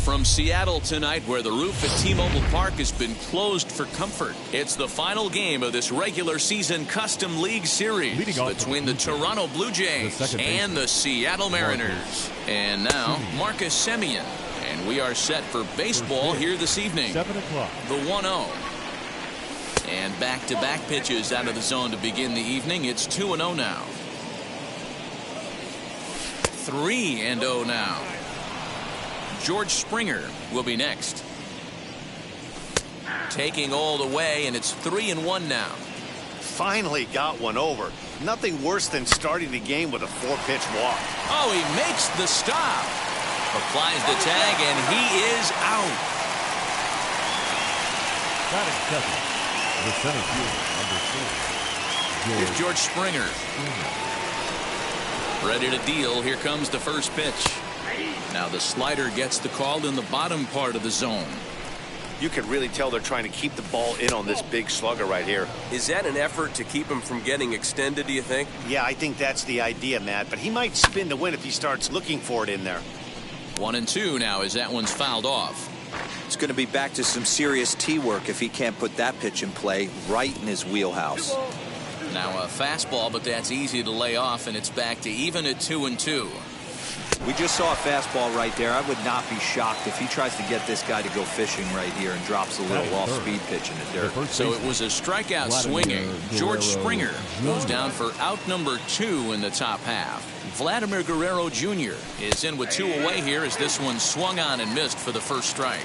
From Seattle tonight, where the roof at T-Mobile Park has been closed for comfort. It's the final game of this regular season Custom League Series between the Toronto Blue Jays and the Seattle Mariners. And now, Marcus Semien. And we are set for baseball here this evening. 7 o'clock. The 1-0. And back-to-back pitches out of the zone to begin the evening. It's 2-0 now. 3-0 now. George Springer will be next. Taking all the way, and it's 3-1 now. Finally got one over. Nothing worse than starting the game with a 4-pitch walk. Oh, he makes the stop. Applies the tag, and he is out. Batting second, the center fielder, Here's George Springer. Ready to deal. Here comes the first pitch. Now the slider gets the call in the bottom part of the zone. You can really tell they're trying to keep the ball in on this big slugger right here. Is that an effort to keep him from getting extended, do you think? Yeah, I think that's the idea, Matt. But he might spin to win if he starts looking for it in there. 1-2 now as that one's fouled off. It's going to be back to some serious tee work if he can't put that pitch in play right in his wheelhouse. Now a fastball, but that's easy to lay off, and it's back to even at 2-2. We just saw a fastball right there. I would not be shocked if he tries to get this guy to go fishing right here and drops a little off-speed pitch in the dirt. So it was a strikeout swinging. George Springer goes down for out number 2 in the top half. Vladimir Guerrero Jr. is in with 2 away here as this one swung on and missed for the first strike.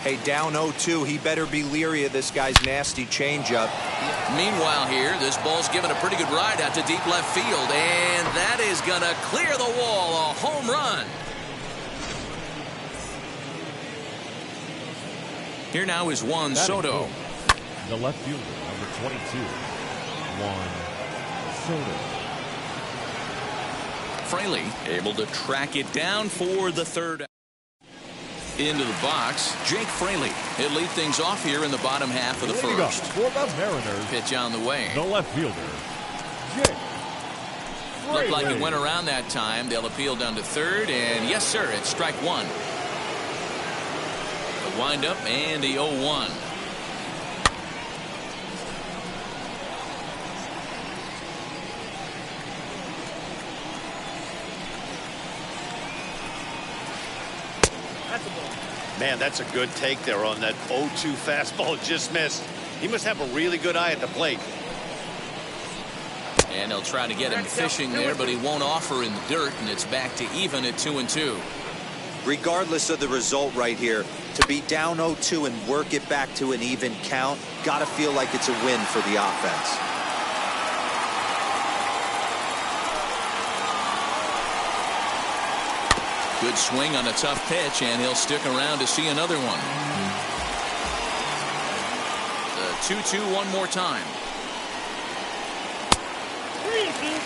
Hey, down 0-2. He better be leery of this guy's nasty changeup. Meanwhile here, this ball's given a pretty good ride out to deep left field, and that is going to clear the wall. A home run. Here now is Juan Soto. The left fielder, number 22, Juan Soto. Fraley able to track it down for the third. Into the box, Jake Fraley. He'll lead things off here in the bottom half of the first. For the Mariners, pitch on the way. the left fielder, Jake Fraley. Looked like it went around that time. They'll appeal down to third, and yes, sir, it's strike 1. The windup and the 0-1. Man, that's a good take there on that 0-2 fastball just missed. He must have a really good eye at the plate. And they'll try to get him fishing there, but he won't offer in the dirt, and it's back to even at 2-2. Regardless of the result right here, to be down 0-2 and work it back to an even count, got to feel like it's a win for the offense. Good swing on a tough pitch, and he'll stick around to see another one. The 2-2 one more time.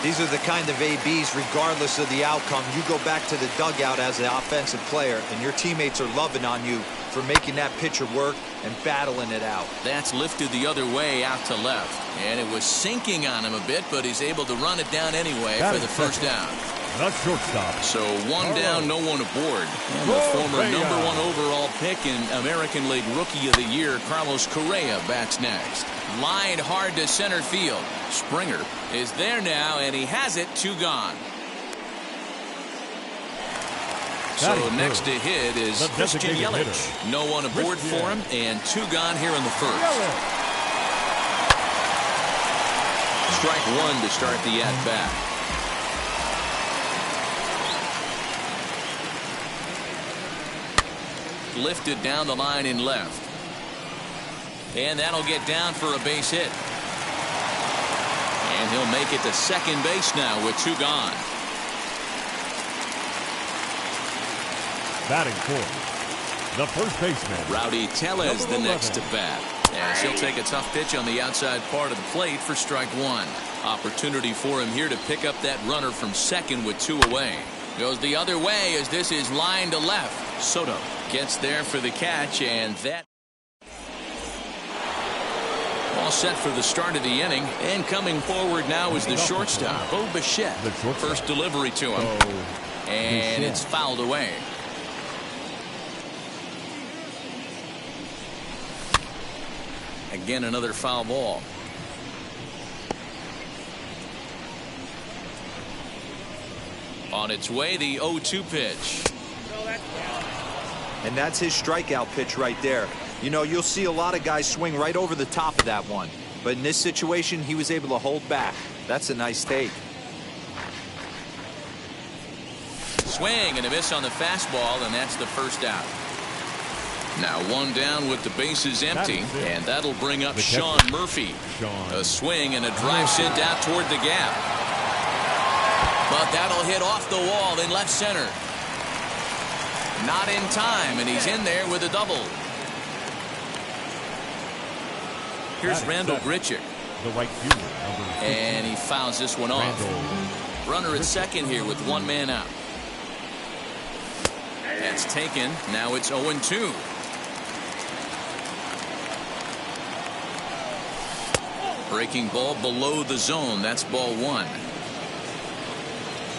These are the kind of ABs, regardless of the outcome. You go back to the dugout as an offensive player, and your teammates are loving on you for making that pitcher work and battling it out. That's lifted the other way out to left, and it was sinking on him a bit, but he's able to run it down anyway for the first down. Not shortstop. So one down, no one aboard. And the former number 1 overall pick and American League Rookie of the Year, Carlos Correa, bats next. Lined hard to center field. Springer is there now, and he has it. 2 gone. So next to hit is Christian Yelich. No one aboard for him, and 2 gone here in the first. Strike 1 to start the at-bat. Lifted down the line in left. And that'll get down for a base hit. And he'll make it to second base now with 2 gone. Batting fourth, the first baseman, Rowdy Tellez the next to bat. As he'll take a tough pitch on the outside part of the plate for strike one. Opportunity for him here to pick up that runner from second with 2 away. Goes the other way as this is line to left. Soto gets there for the catch, and that all set for the start of the inning. And coming forward now is the shortstop, Bo Bichette. First delivery to him. And it's fouled away. Again, another foul ball. On its way, the 0-2 pitch. And that's his strikeout pitch right there. You know, you'll see a lot of guys swing right over the top of that one. But in this situation, he was able to hold back. That's a nice take. Swing and a miss on the fastball, and that's the first out. Now 1 down with the bases empty, and that'll bring up Sean Murphy. A swing and a drive sent out toward the gap. But that'll hit off the wall in left center. Not in time, and he's in there with a double. Here's Randall Grichuk. The right fielder, number 15. And he fouls this one off. Runner at second here with 1 man out. That's taken. Now it's 0-2. Breaking ball below the zone. That's ball 1.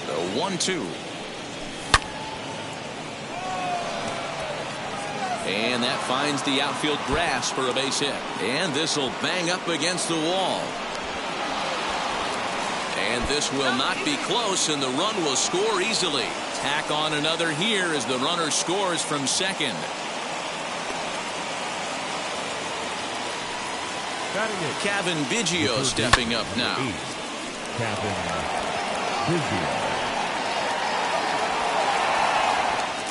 The 1-2. And that finds the outfield grass for a base hit. And this will bang up against the wall. And this will not be close, and the run will score easily. Tack on another here as the runner scores from second. Cavan Biggio stepping up now. Cavan Biggio.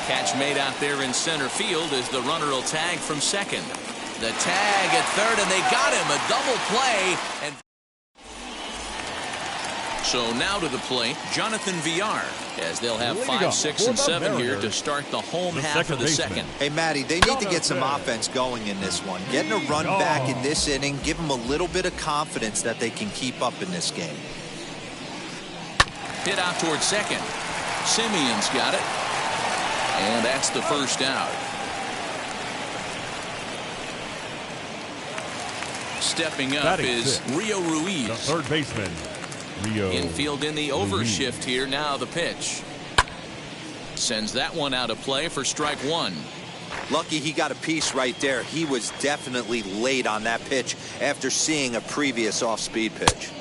Catch made out there in center field as the runner will tag from second. The tag at third, and they got him. A double play. And so now to the plate, Jonathan Villar, as they'll have 5, 6, and 7 here to start the home half of the second. Hey, Matty, they need to get some offense going in this one. Getting a run back in this inning, give them a little bit of confidence that they can keep up in this game. Hit out towards second. Simeon's got it. And that's the first out. Stepping up is Rio Ruiz. The third baseman, Rio. Infield in the overshift here. Now the pitch. Sends that one out of play for strike 1. Lucky he got a piece right there. He was definitely late on that pitch after seeing a previous off-speed pitch.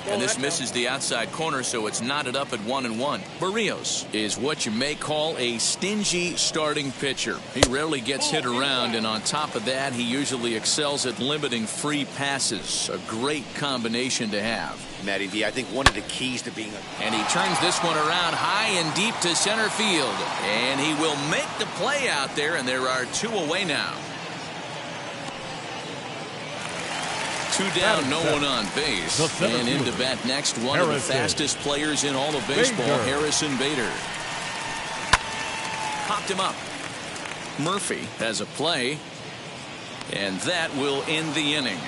And this misses the outside corner, so it's knotted up at 1-1. Berrios is what you may call a stingy starting pitcher. He rarely gets hit around, and on top of that, he usually excels at limiting free passes. A great combination to have. Matty D, I think one of the keys to being And he turns this one around high and deep to center field. And he will make the play out there, and there are 2 away now. 2 down, no one on base. And into bat next, one of the fastest players in all of baseball, Harrison Bader. Popped him up. Murphy has a play, and that will end the inning.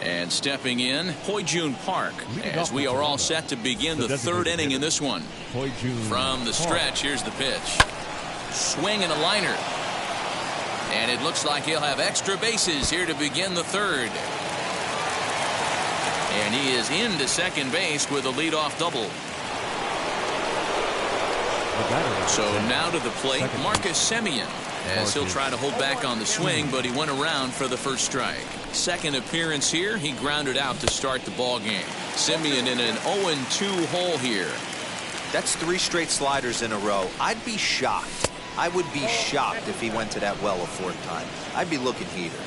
And stepping in, Hoi-Jun Park, as we are all set to begin the 3rd inning in this one. From the stretch, here's the pitch. Swing and a liner. And it looks like he'll have extra bases here to begin the 3rd. And he is into second base with a leadoff double. So now to the plate, Marcus Semien, as he'll try to hold back on the swing, but he went around for the first strike. Second appearance here, he grounded out to start the ball game. Semien in an 0-2 hole here. That's 3 straight sliders in a row. I'd be shocked. I would be shocked if he went to that well a 4th time. I'd be looking heater.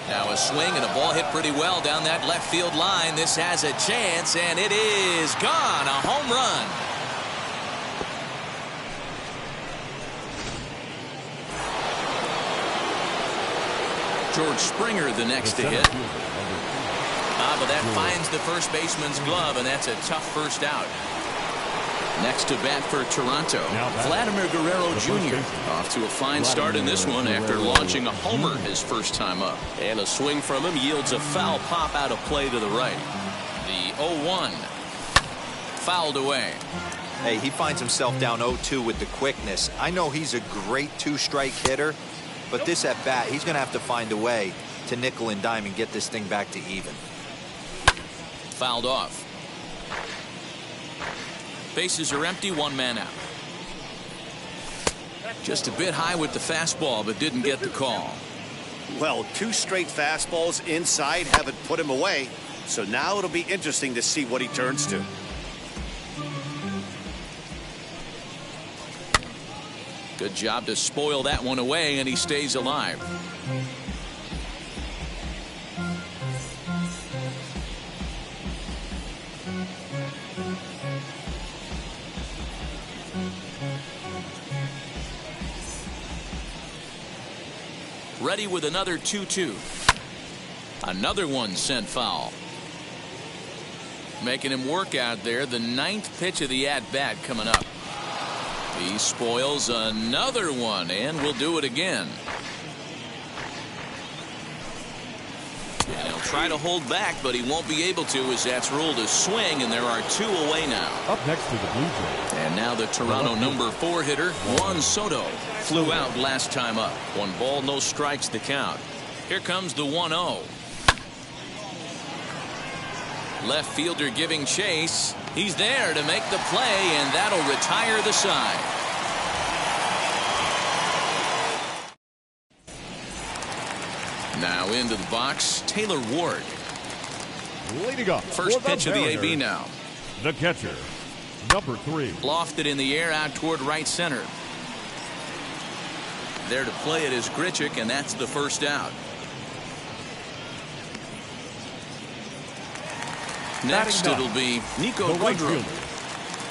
Now a swing and a ball hit pretty well down that left field line. This has a chance, and it is gone. A home run. George Springer the next to hit. But that finds the first baseman's glove, and that's a tough first out. Next to bat for Toronto, Vladimir Guerrero Jr. Off to a fine start in this one after launching a homer his first time up. And a swing from him yields a foul pop out of play to the right. The 0-1 fouled away. Hey, he finds himself down 0-2 with the quickness. I know he's a great two-strike hitter, but this at bat, he's going to have to find a way to nickel and dime and get this thing back to even. Fouled off. Bases are empty, one man out. Just a bit high with the fastball, but didn't get the call. Well, 2 straight fastballs inside haven't put him away. So now it'll be interesting to see what he turns to. Good job to spoil that one away, and he stays alive. Ready with another 2-2. Another one sent foul. Making him work out there. The 9th pitch of the at-bat coming up. He spoils another one, and will do it again. And he'll try to hold back, but he won't be able to, as that's ruled a swing, and there are 2 away now. Up next to the Blue Jays. And now the Toronto number 4 hitter, Juan Soto, flew out last time up. 1 ball, no strikes the count. Here comes the 1-0. Left fielder giving chase. He's there to make the play, and that'll retire the side. Now into the box, Taylor Ward. Leading up. First pitch of the AB now. The catcher, number 3. Lofted in the air out toward right center. There to play it is Grichuk, and that's the first out. Next it'll be Niko Goodrum.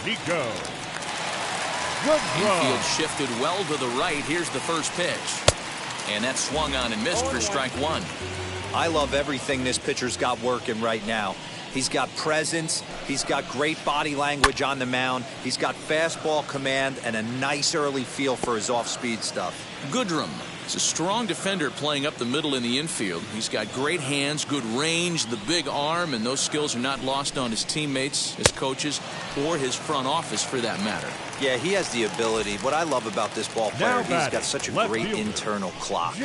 Niko Infield shifted well to the right. Here's the first pitch. And that swung on and missed for strike 1. I love everything this pitcher's got working right now. He's got presence. He's got great body language on the mound. He's got fastball command and a nice early feel for his off-speed stuff. Goodrum is a strong defender playing up the middle in the infield. He's got great hands, good range, the big arm, and those skills are not lost on his teammates, his coaches, or his front office for that matter. Yeah, he has the ability. What I love about this ball player, he's got such a great internal clock.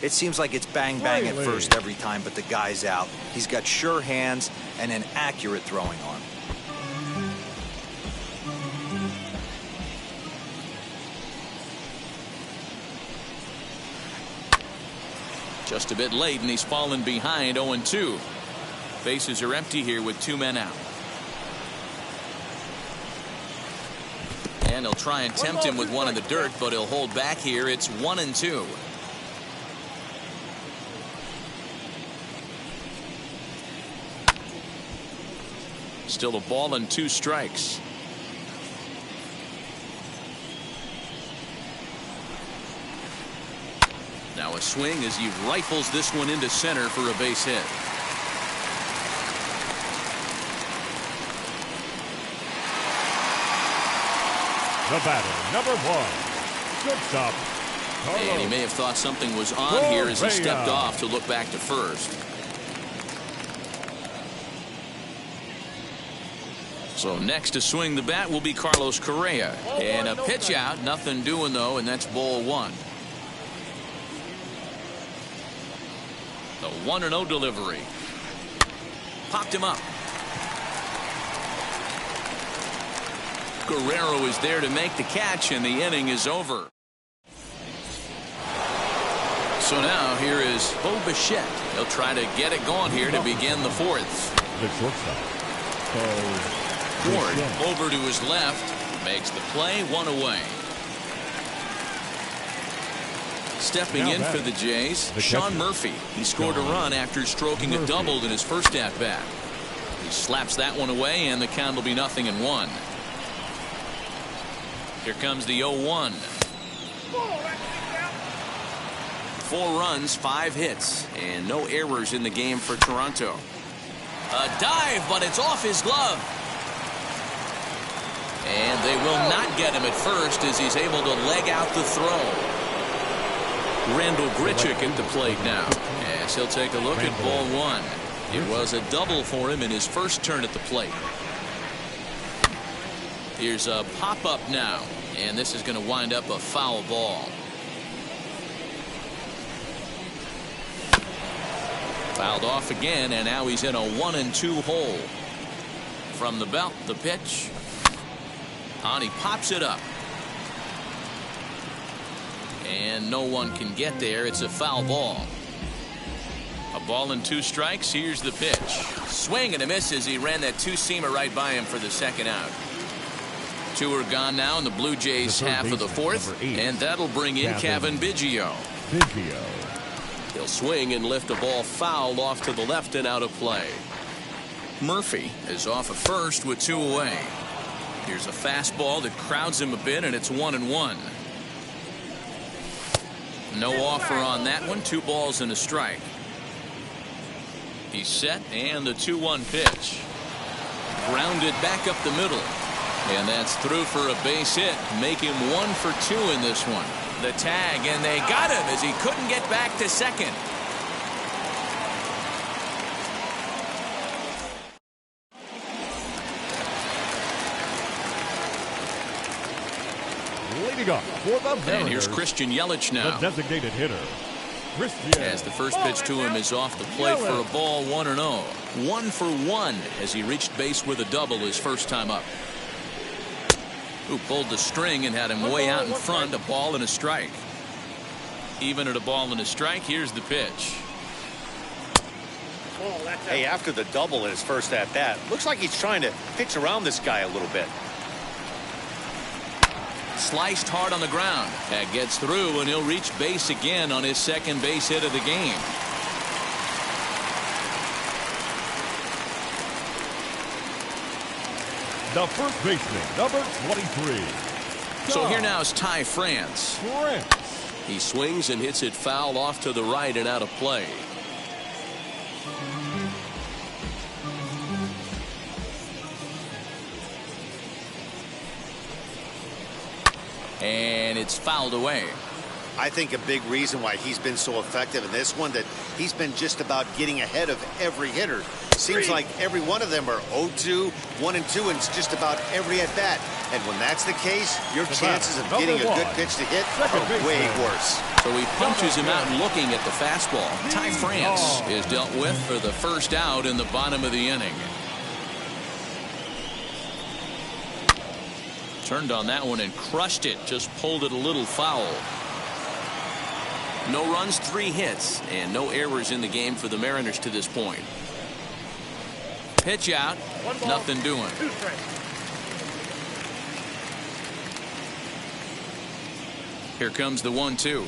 It seems like it's bang, bang at first every time, but the guy's out. He's got sure hands and an accurate throwing arm. Just a bit late, and he's fallen behind 0-2. Bases are empty here with 2 men out. And he'll try and tempt him with one in the dirt, but he'll hold back here. It's 1-2. Still a ball and 2 strikes. Now a swing as he rifles this one into center for a base hit. The batter, number 1, shortstop, Carlos. And he may have thought something was on here as he stepped off to look back to first. So next to swing the bat will be Carlos Correa. And a pitch out, nothing doing though, and that's ball 1. The 1-0 delivery. Popped him up. Guerrero is there to make the catch, and the inning is over. So now here is Bo Bichette. He'll try to get it going here to begin the 4th. The shortstop, Ward over to his left, makes the play, 1 away. Stepping in for the Jays, Sean Murphy. He scored a run after stroking a double in his first at-bat. He slaps that one away, and the count will be 0-1. Here comes the 0-1. 4 runs, 5 hits, and no errors in the game for Toronto. A dive, but it's off his glove. And they will not get him at first as he's able to leg out the throw. Randall Grichuk at the plate now, as he'll take a look at ball one. It was a double for him in his first turn at the plate. Here's a pop-up now, and this is going to wind up a foul ball. Fouled off again, and now he's in a 1-2 hole. From the belt, the pitch. And he pops it up. And no one can get there. It's a foul ball. A ball and 2 strikes. Here's the pitch. Swing and a miss as he ran that two-seamer right by him for the second out. 2 are gone now in the Blue Jays half of the fourth. And that'll bring in Cavan Biggio. He'll swing and lift a ball foul off to the left and out of play. Murphy is off at first with 2 away. Here's a fastball that crowds him a bit, and it's 1-1. No offer on that one. 2 balls and a strike. He's set, and the 2-1 pitch. Grounded back up the middle. And that's through for a base hit. Make him 1 for 2 in this one. The tag, and they got him as he couldn't get back to second. Leading up for the Mariners, and here's Christian Yelich now. the designated hitter. Christian as the first pitch to him is off the plate for a ball, 1-0. 1 for 1 as he reached base with a double his first time up. Who pulled the string and had him way out in front. A ball and a strike. Even at a ball and a strike, here's the pitch. Hey, after the double in his first at bat, looks like he's trying to pitch around this guy a little bit. Sliced hard on the ground. That gets through, and he'll reach base again on his second base hit of the game. The first baseman, number 23. So here now is Ty France. He swings and hits it foul off to the right and out of play. And it's fouled away. I think a big reason why he's been so effective in this one, that he's been just about getting ahead of every hitter. Seems like every one of them are 0-2, 1-2, and it's just about every at bat. And when that's the case, your chances of getting a good pitch to hit are way worse. So he punches him out looking at the fastball. Ty France is dealt with for the first out in the bottom of the inning. Turned on that one and crushed it. Just pulled it a little foul. No runs, 3 hits, and no errors in the game for the Mariners to this point. Pitch out, nothing doing. Here comes the 1-2.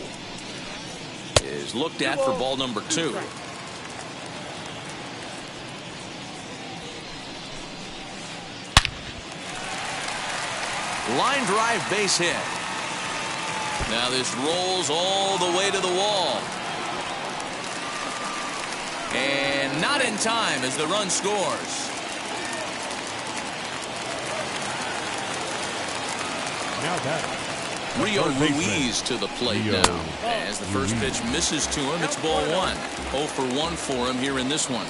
Is looked at for ball number 2. Line drive base hit. Now this rolls all the way to the wall. And not in time as the run scores. Now that Rio Ruiz to the plate now. As the first pitch misses to him, it's ball 1. 0 for 1 for him here in this one.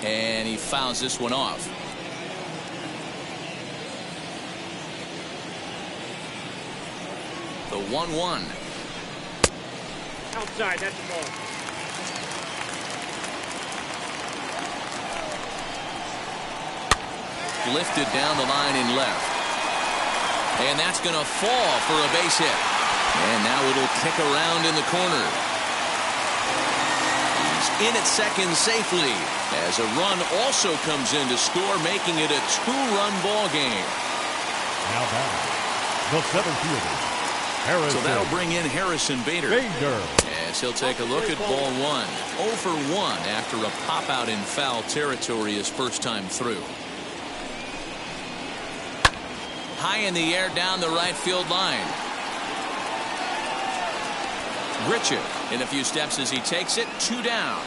And he fouls this one off. The 1-1. Outside, that's the ball. Lifted down the line in left. And that's going to fall for a base hit. And now it'll kick around in the corner. He's in at second safely as a run also comes in to score, making it a 2-run ball game. Now that the 7th fielder. Harrison. So that'll bring in Harrison Bader. As he'll take a look at ball 1. 0 for 1 after a pop out in foul territory his first time through. High in the air down the right field line. Grichuk in a few steps as he takes it. 2 down.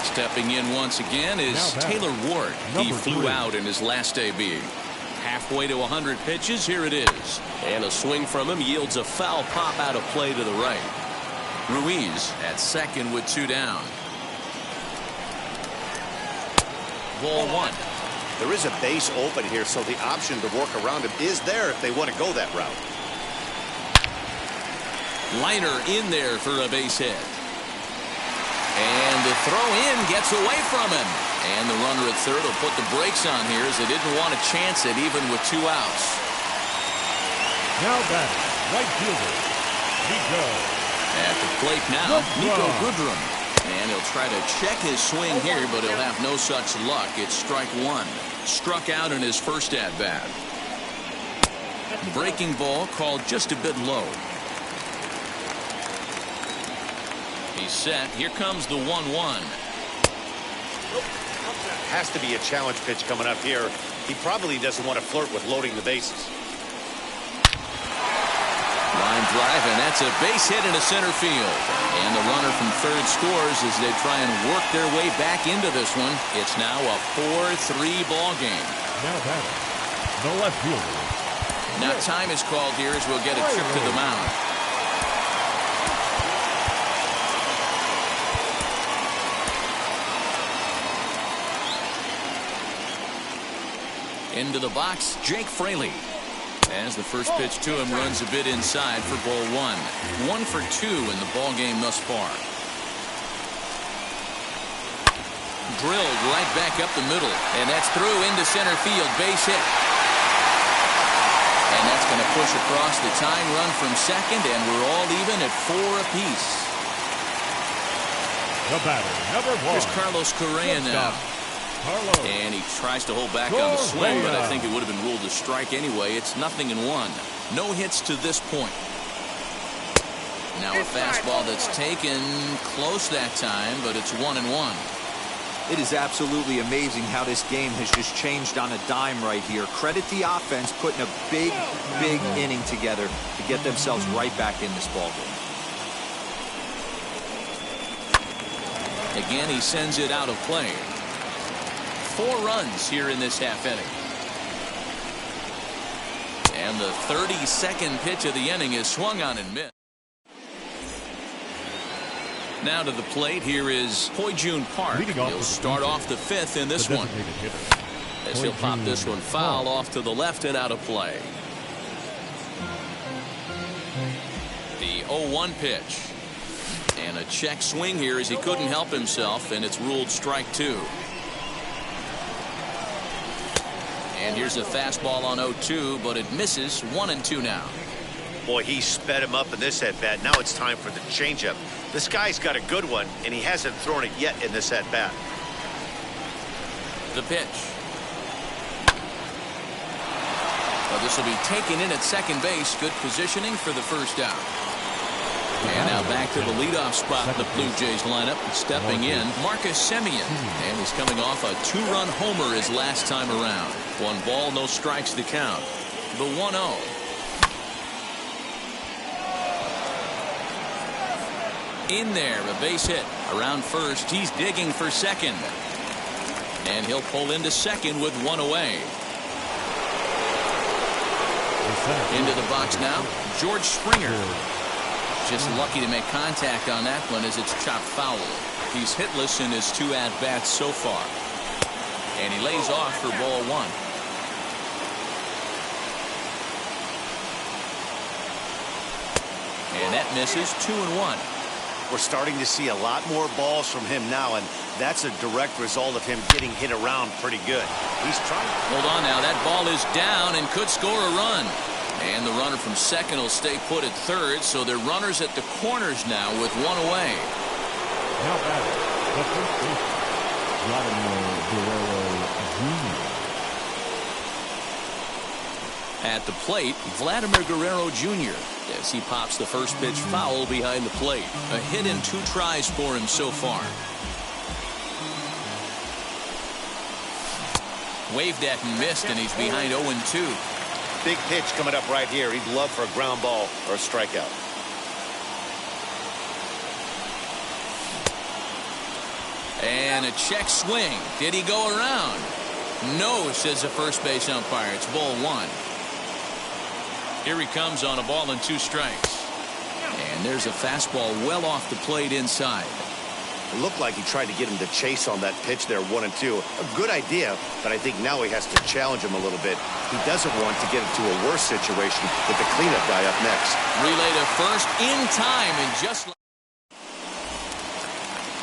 Stepping in once again is Taylor Ward. He flew out in his last AB. Halfway to 100 pitches. Here it is. And a swing from him yields a foul pop out of play to the right. Ruiz at second with 2 down. Ball 1. There is a base open here, so the option to work around him is there if they want to go that route. Liner in there for a base hit. And the throw in gets away from him. And the runner at third will put the brakes on here as they didn't want to chance it even with 2 outs. Now batting, right fielder, Niko. At the plate now, Niko Goodrum. And he'll try to check his swing here, but he'll have no such luck. It's strike 1. Struck out in his first at-bat. Breaking ball called just a bit low. He's set. Here comes the 1-1. Has to be a challenge pitch coming up here. He probably doesn't want to flirt with loading the bases. Line drive, and that's a base hit into center field. And the runner from third scores as they try and work their way back into this one. It's now a 4-3 ball game. Now batting, the left fielder. Now time is called here as we'll get a trip to the mound. Into the box, Jake Fraley. As the first pitch to him runs a bit inside for ball 1. 1 for 2 in the ball game thus far. Drilled right back up the middle, and that's through into center field. Base hit. And that's going to push across the tying run from second, and we're all even at 4 apiece. The batter, number 1. Here's Carlos Correa now. And he tries to hold back on the swing, but I think it would have been ruled a strike anyway. It's 0-1. No hits to this point. Now a fastball that's taken close that time, but it's 1-1. It is absolutely amazing how this game has just changed on a dime right here. Credit the offense putting a big inning together to get themselves right back in this ball game. Again, he sends it out of play. 4 runs here in this half inning. And the 32nd pitch of the inning is swung on and missed. Now to the plate, here is Hoi-Jun Park. He'll start off the 5th in this one. As he'll pop this one foul off to the left and out of play. The 0-1 pitch. And a check swing here as he couldn't help himself, and it's ruled strike 2. And here's a fastball on 0-2, but it misses. 1-2 now. Boy, he sped him up in this at-bat. Now it's time for the changeup. This guy's got a good one, and he hasn't thrown it yet in this at-bat. The pitch. Well, this will be taken in at second base. Good positioning for the first out. And now back to the leadoff spot in the Blue Jays lineup. Stepping in, Marcus Semien. And he's coming off a 2-run homer his last time around. 1 ball, no strikes to count. The 1-0. In there, a base hit. Around first, he's digging for second. And he'll pull into second with 1 away. Into the box now, George Springer. Just lucky to make contact on that one as it's chopped foul. He's hitless in his 2 at-bats so far. And he lays off for ball 1. And that misses. 2-1. We're starting to see a lot more balls from him now, and that's a direct result of him getting hit around pretty good. He's trying. Hold on now. That ball is down and could score a run. And the runner from second will stay put at third, so they're runners at the corners now with 1 away. Now batting, the first baseman, Vladimir Guerrero Jr. At the plate, Vladimir Guerrero Jr. as he pops the first pitch foul behind the plate. A hit in 2 tries for him so far. Waved at and missed, and he's behind 0-2. Big pitch coming up right here. He'd love for a ground ball or a strikeout. And And a check swing. Did he go around? No, says the first base umpire. It's ball one. Here he comes on a ball and 2 strikes. And there's a fastball well off the plate inside. It looked like he tried to get him to chase on that pitch there, 1-2. A good idea, but I think now he has to challenge him a little bit. He doesn't want to get into a worse situation with the cleanup guy up next. Relay to first in time, and just like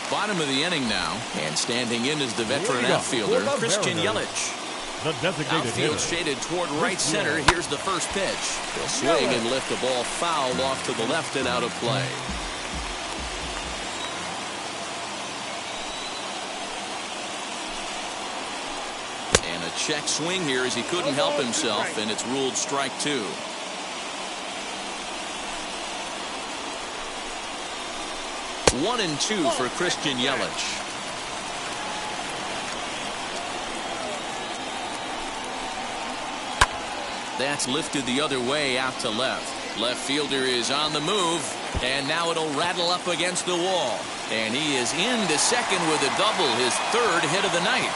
bottom of the inning now, and standing in is the veteran outfielder, Christian Yelich. The designated Outfield hitter. shaded toward right center. Here's the first pitch. He'll swing and lift the ball foul off to the left and out of play. And a check swing here as he couldn't help himself, and it's ruled strike 2. One and 2 for Christian Yelich. That's lifted the other way out to left. Left fielder is on the move, and now it'll rattle up against the wall. And he is into second with a double, his 3rd hit of the night.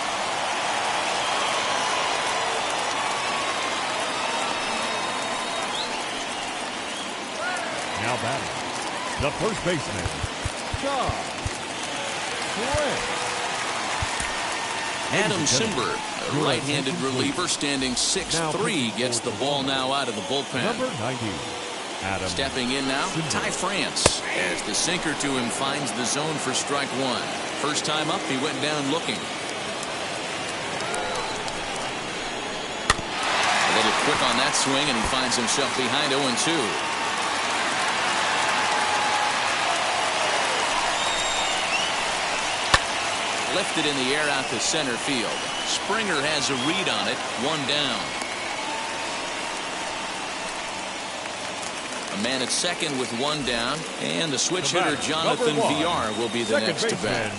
Now batting, the first baseman, John Gray. Adam Simber, a right-handed reliever standing 6'3", gets the ball now out of the bullpen. Number 90, Adam. Stepping in now, Ty France, as the sinker to him finds the zone for strike 1. First time up, he went down looking. A little quick on that swing, and he finds himself behind 0-2. Lifted in the air out to center field. Springer has a read on it. 1 down. A man at second with 1 down, and the switch hitter Jonathan Villar will be the next to bat.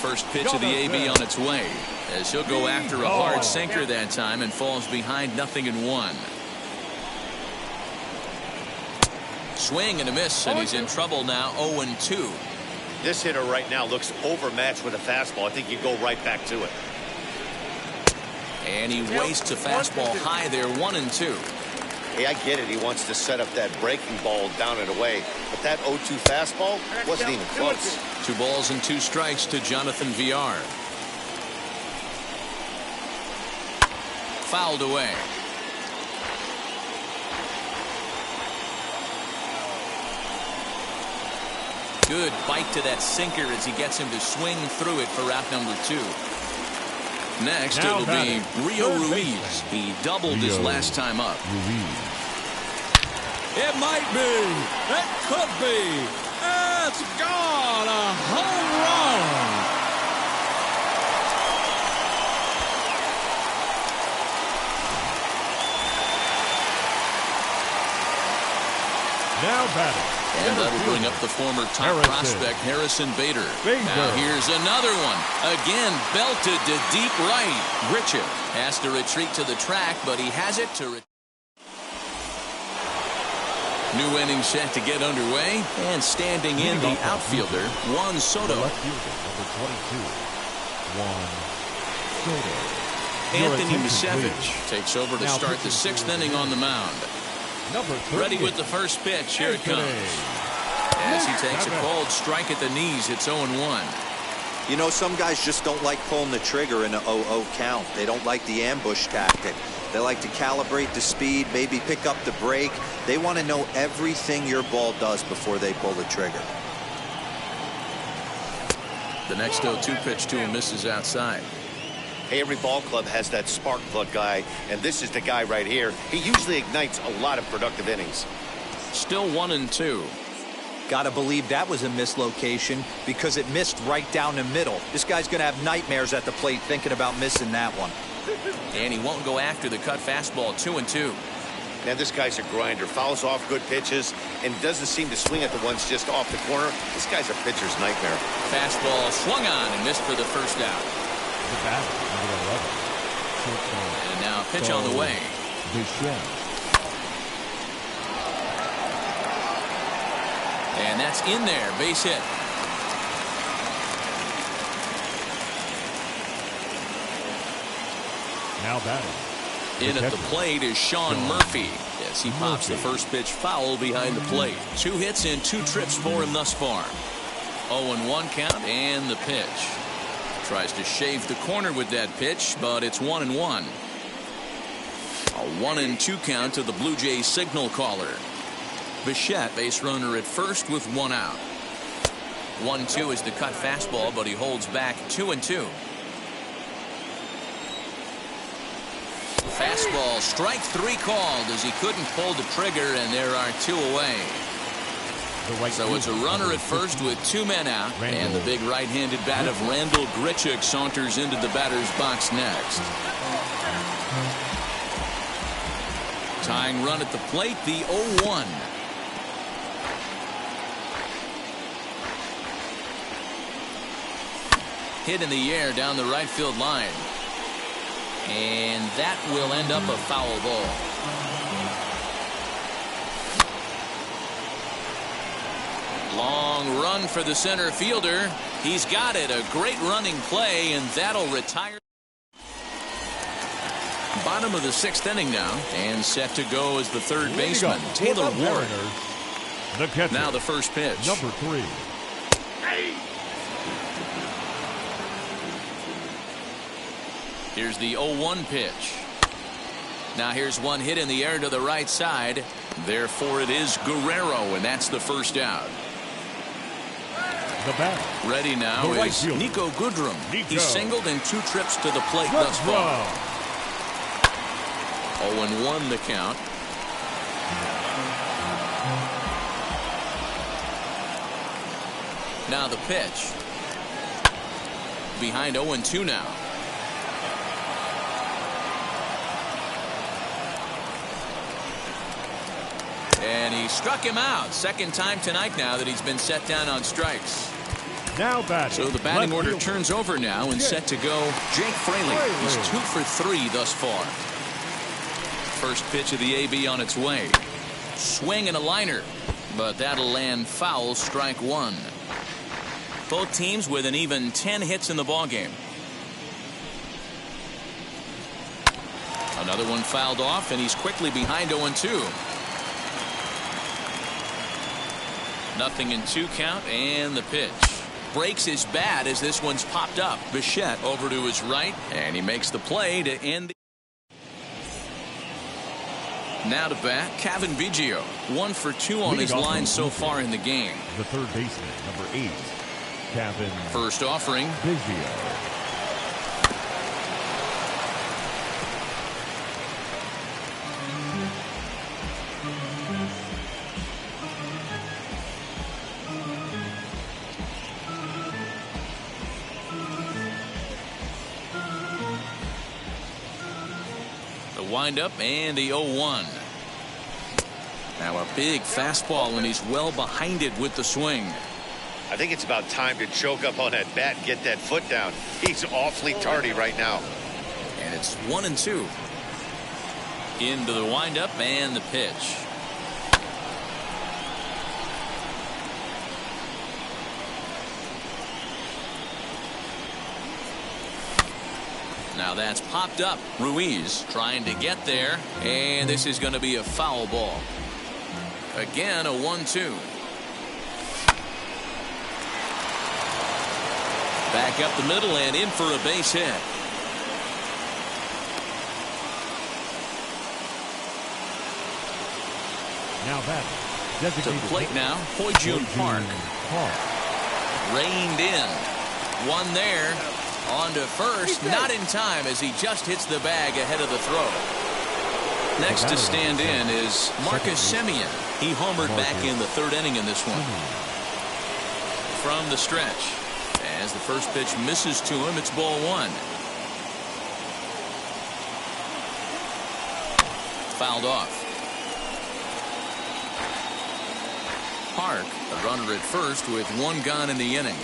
First pitch of the AB on its way, as he'll go after a hard sinker that time and falls behind 0-1. Swing and a miss, and he's in trouble now. 0-2. This hitter right now looks overmatched with a fastball. I think you go right back to it. And he wastes a fastball high there. 1-2. Hey, I get it. He wants to set up that breaking ball down and away. But that 0-2 fastball wasn't even close. 2 balls and 2 strikes to Jonathan Villar. Fouled away. Good bite to that sinker as he gets him to swing through it for out number 2. Next, now it'll be Rio Ruiz. He doubled his last time up. It might be. It could be. It's gone. A home run. Now batting. And that'll bring up the former top prospect, Harrison Bader. Now here's another one. Again, belted to deep right. Grichuk has to retreat to the track, but he has it to new inning set to get underway. And standing in, the outfielder, Juan Soto. Left fielder, number 22, Juan Soto. Anthony Misevich takes over to start the 6th inning on the mound. Ready with the first pitch. Here it comes. As he takes a cold strike at the knees, it's 0-1. You know, some guys just don't like pulling the trigger in a 0-0 count. They don't like the ambush tactic. They like to calibrate the speed, maybe pick up the break. They want to know everything your ball does before they pull the trigger. The next 0-2 pitch to him misses outside. Hey, every ball club has that spark plug guy, and this is the guy right here. He usually ignites a lot of productive innings. Still 1-2. Gotta believe that was a mislocation because it missed right down the middle. This guy's gonna have nightmares at the plate thinking about missing that one. And he won't go after the cut fastball. 2-2. Man, this guy's a grinder. Fouls off good pitches and doesn't seem to swing at the ones just off the corner. This guy's a pitcher's nightmare. Fastball swung on and missed for the first out. The batter, number 11. And now pitch on the way. And that's in there. Base hit. Now batting. In at the plate is Sean Murphy as he pops the first pitch foul behind the plate. 2 hits and 2 trips for him thus far. 0-1 count and the pitch. Tries to shave the corner with that pitch, but it's 1-1. A 1-2 count to the Blue Jays signal caller. Bichette, base runner at first with 1 out. 1-2 is the cut fastball, but he holds back 2-2. Fastball, strike 3 called as he couldn't pull the trigger, and there are 2 away. So it's a runner at first with 2 men out, and the big right-handed bat of Randal Grichuk saunters into the batter's box next. Tying run at the plate, the 0-1. Hit in the air down the right field line. And that will end up a foul ball. Long run for the center fielder. He's got it. A great running play, and that'll retire. Bottom of the 6th inning now, and set to go is the third baseman, Taylor Ward. Now the first pitch. Number 3. Here's the 0-1 pitch. Now here's one hit in the air to the right side. Therefore it is Guerrero, and that's the first out. The batter. Ready now is Niko Goodrum. He singled in 2 trips to the plate thus far. 0-1 the count. Now the pitch. Behind 0-2 now. And he struck him out. Second time tonight now that he's been set down on strikes. Now batting. So the batting order turns over now and set to go Jake Fraley. He's 2 for 3 thus far. First pitch of the AB on its way. Swing and a liner, but that'll land foul, strike 1. Both teams with an even 10 hits in the ballgame. Another one fouled off, and he's quickly behind 0-2. Nothing in 2 count, and the pitch. Breaks his bat as this one's popped up. Bichette over to his right, and he makes the play to end. Now to bat, Cavan Biggio. 1 for 2 on his line so far in the game. The third baseman, number 8, Cavan. First offering. Biggio. Windup and the 0-1. Now a big fastball, and he's well behind it with the swing. I think it's about time to choke up on that bat and get that foot down. He's awfully tardy right now. And it's 1-2. Into the windup and the pitch. Now that's popped up. Ruiz trying to get there, and this is going to be a foul ball. Again, a 1-2. Back up the middle and in for a base hit. Now that to the plate now, Ho-Jun Park. Reined in. One there. On to first, not in time as he just hits the bag ahead of the throw. Next to stand in is Marcus Semien. He homered back in the 3rd inning in this one. From the stretch, as the first pitch misses to him, it's ball 1. Fouled off. Park, the runner at first with 1 gone in the inning.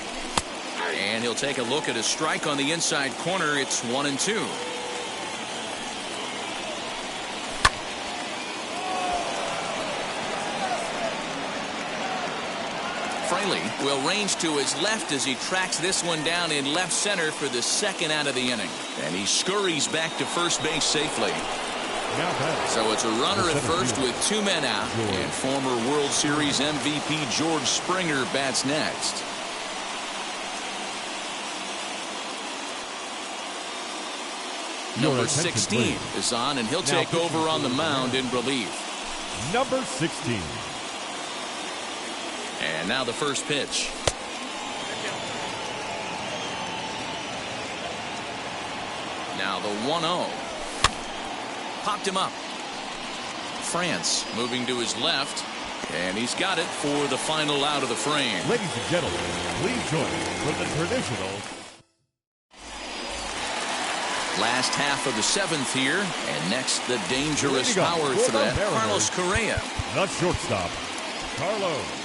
And he'll take a look at a strike on the inside corner. It's 1-2. Fraley Riley will range to his left as he tracks this one down in left center for the second out of the inning. And he scurries back to first base safely. So it's a runner at first with 2 men out. And former World Series MVP George Springer bats next. Number 16 is on, and he'll take over on the mound in relief. Number 16. And now the first pitch. Now the 1-0. Popped him up. France moving to his left, and he's got it for the final out of the frame. Ladies and gentlemen, please join us for the traditional last half of the 7th here, and next the dangerous power threat, Carlos Correa. The shortstop, Carlos Correa.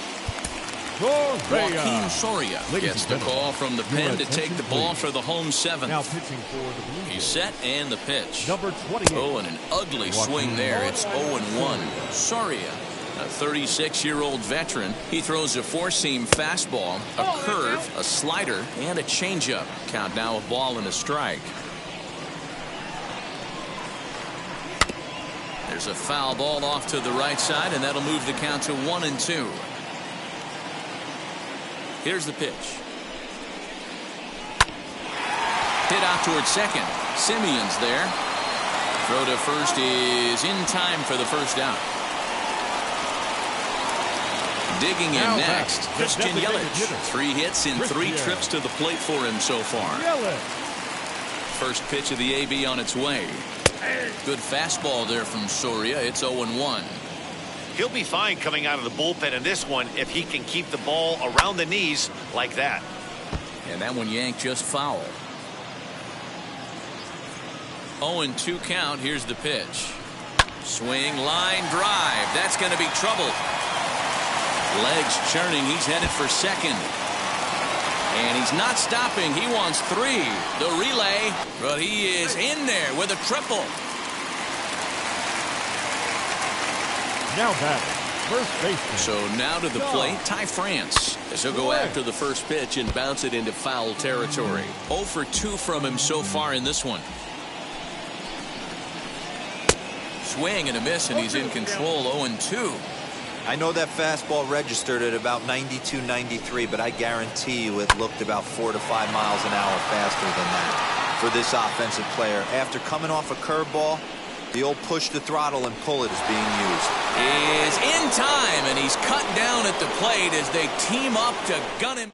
Joaquin Soria gets the call from the pen to take the ball for the home 7th. Now pitching for the Blue Jays. He's set and the pitch. Number 28. Oh, and an ugly swing there. It's 0-1. Soria, a 36-year-old veteran. He throws a four-seam fastball, a curve, a slider, and a changeup. Count now a ball and a strike. There's a foul ball off to the right side, and that'll move the count to 1-2. Here's the pitch. Hit out towards second. Simeon's there. Throw to first is in time for the first out. Digging in next, Christian Yelich. 3 hits in 3 trips to the plate for him so far. First pitch of the AB on its way. Good fastball there from Soria. It's 0-1. He'll be fine coming out of the bullpen in this one if he can keep the ball around the knees like that. And that one yanked just foul. 0-2 count. Here's the pitch. Swing, line drive. That's going to be trouble. Legs churning. He's headed for second. And he's not stopping. He wants 3. The relay. But he is in there with a triple. Now batting, first baseman. So now to the plate, Ty France, as he'll go after the first pitch and bounce it into foul territory. 0 for 2 from him so far in this one. Swing and a miss, and he's in control. 0-2. I know that fastball registered at about 92, 93, but I guarantee you it looked about 4 to 5 miles an hour faster than that for this offensive player. After coming off a curveball, the old push the throttle and pull it is being used. Is in time, and he's cut down at the plate as they team up to gun him.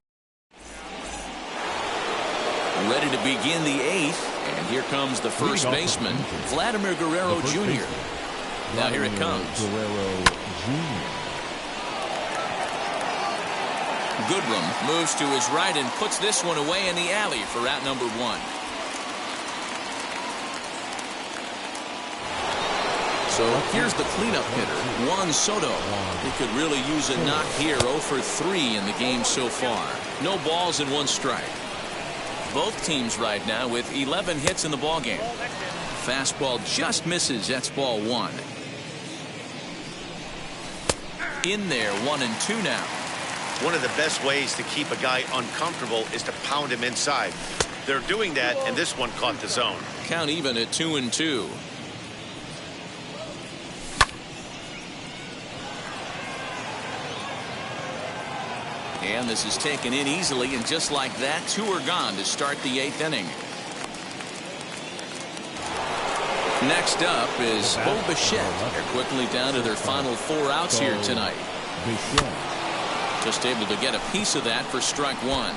Ready to begin the 8th, and here comes the first baseman, Vladimir Guerrero Jr. Now here it comes. Guerrero Jr. Goodrum moves to his right and puts this one away in the alley for out number 1. So here's the cleanup hitter, Juan Soto. He could really use a knock here. 0 for 3 in the game so far. No balls and 1 strike. Both teams right now with 11 hits in the ballgame. Fastball just misses. That's ball 1. In there, 1-2 now. One of the best ways to keep a guy uncomfortable is to pound him inside. They're doing that, and this one caught the zone. Count even at 2-2. And this is taken in easily, and just like that, 2 are gone to start the 8th inning. Next up is Bo Bichette. They're quickly down to their final 4 outs here tonight. Just able to get a piece of that for strike 1.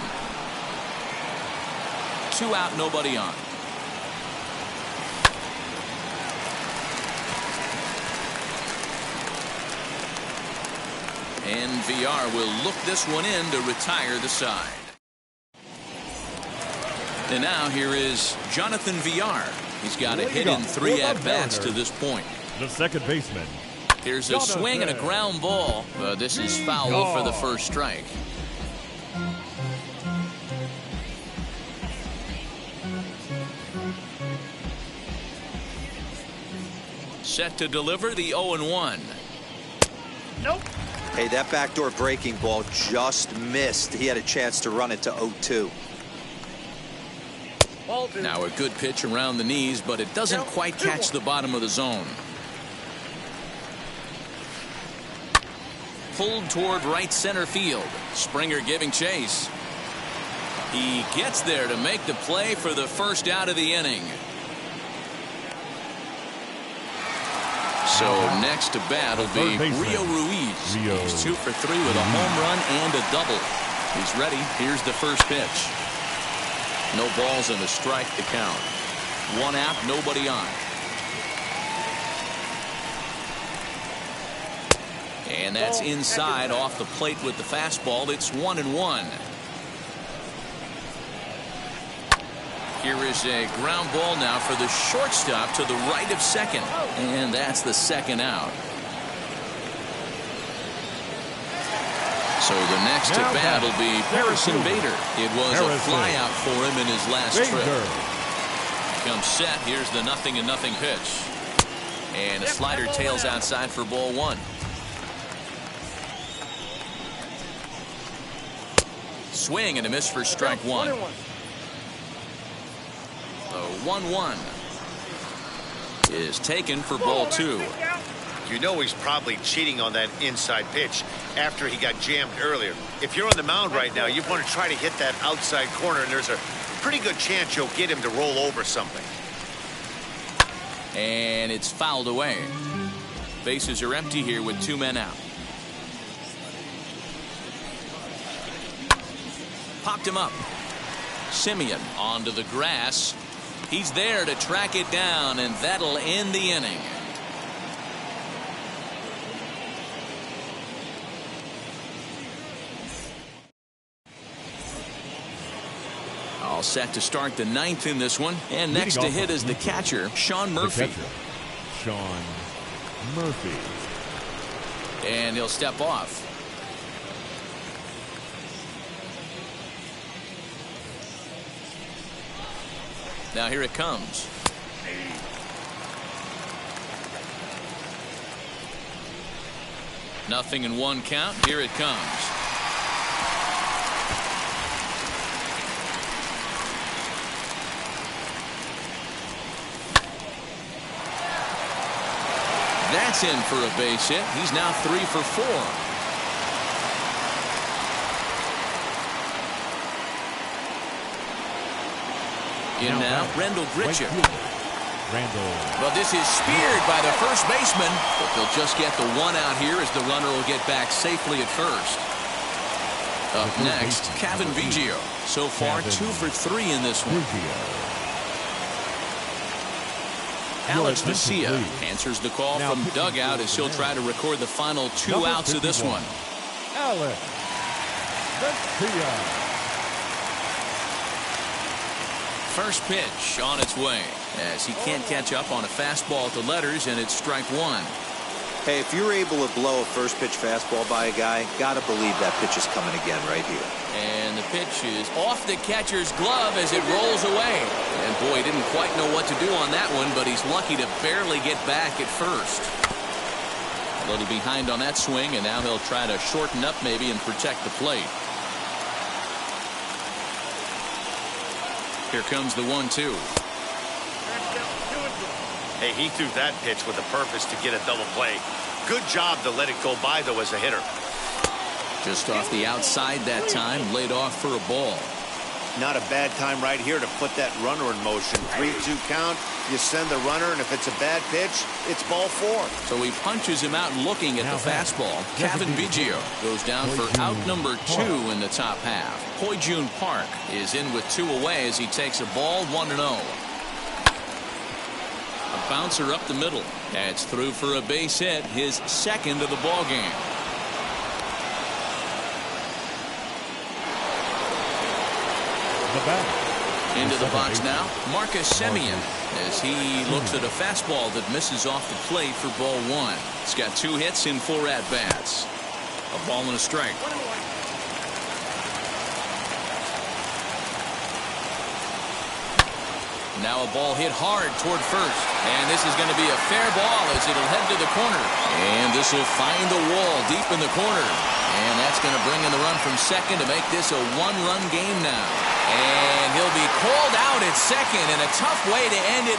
2 out, nobody on. And VR will look this one in to retire the side. And now here is Jonathan VR. He's got a hit in 3 at-bats to this point. The second baseman. Here's a swing and a ground ball. But this is foul for the first strike. Set to deliver the 0-1. Nope. Hey, that backdoor breaking ball just missed. He had a chance to run it to 0-2. Now a good pitch around the knees, but it doesn't quite catch the bottom of the zone. Pulled toward right center field. Springer giving chase. He gets there to make the play for the first out of the inning. So next to bat will be Rio Ruiz. He's 2 for 3 with a home run and a double. He's ready. Here's the first pitch. No balls and a strike to count. 1 out, nobody on. And that's inside off the plate with the fastball. It's 1-1. Here is a ground ball now for the shortstop to the right of second. And that's the second out. So the next to bat will be Harrison Bader. It was a flyout for him in his last trip. Comes set. Here's the 0-0 pitch. And a slider tails outside for ball 1. Swing and a miss for strike 1. The 1-1 is taken for ball 2. You know he's probably cheating on that inside pitch after he got jammed earlier. If you're on the mound right now, you want to try to hit that outside corner, and there's a pretty good chance you'll get him to roll over something. And it's fouled away. Bases are empty here with 2 men out. Popped him up. Semien onto the grass. He's there to track it down, and that'll end the inning. All set to start the 9th in this one. And next to hit is the catcher, Sean Murphy. Sean Murphy. And he'll step off. Now here it comes. Nothing in 1 count. Here it comes. That's in for a base hit. He's now 3 for 4. In now, Randall Grichuk. But this is speared by the first baseman. But they'll just get the 1 out here as the runner will get back safely at first. Up next, Cavan Biggio. So far, 2 for 3 in this one. Alex Vesia answers the call from dugout as he'll try to record the final 2 outs of this one. Alex Vesia. First pitch on its way as he can't catch up on a fastball at the letters, and it's strike 1. Hey, if you're able to blow a first pitch fastball by a guy, gotta believe that pitch is coming again right here. And the pitch is off the catcher's glove as it rolls away. And boy, he didn't quite know what to do on that one, but he's lucky to barely get back at first. A little behind on that swing, and now he'll try to shorten up maybe and protect the plate. Here comes the 1-2. Hey, he threw that pitch with a purpose to get a double play. Good job to let it go by, though, as a hitter. Just off the outside that time, laid off for a ball. Not a bad time right here to put that runner in motion. 3-2 count. You send the runner, and if it's a bad pitch, it's ball 4. So he punches him out looking at the fastball. Cavan Biggio goes down for out number 2 in the top half. Ho-Jun Park is in with 2 away as he takes a ball 1-0. A bouncer up the middle. That's through for a base hit, his 2nd of the ball game. Into the box now, Marcus Semien, as he looks at a fastball that misses off the plate for ball 1. He's got 2 hits in 4 at-bats. A ball and a strike. Now a ball hit hard toward first. And this is going to be a fair ball as it'll head to the corner. And this will find the wall deep in the corner. And that's going to bring in the run from second to make this a one-run game now. And he'll be called out at second, and a tough way to end it.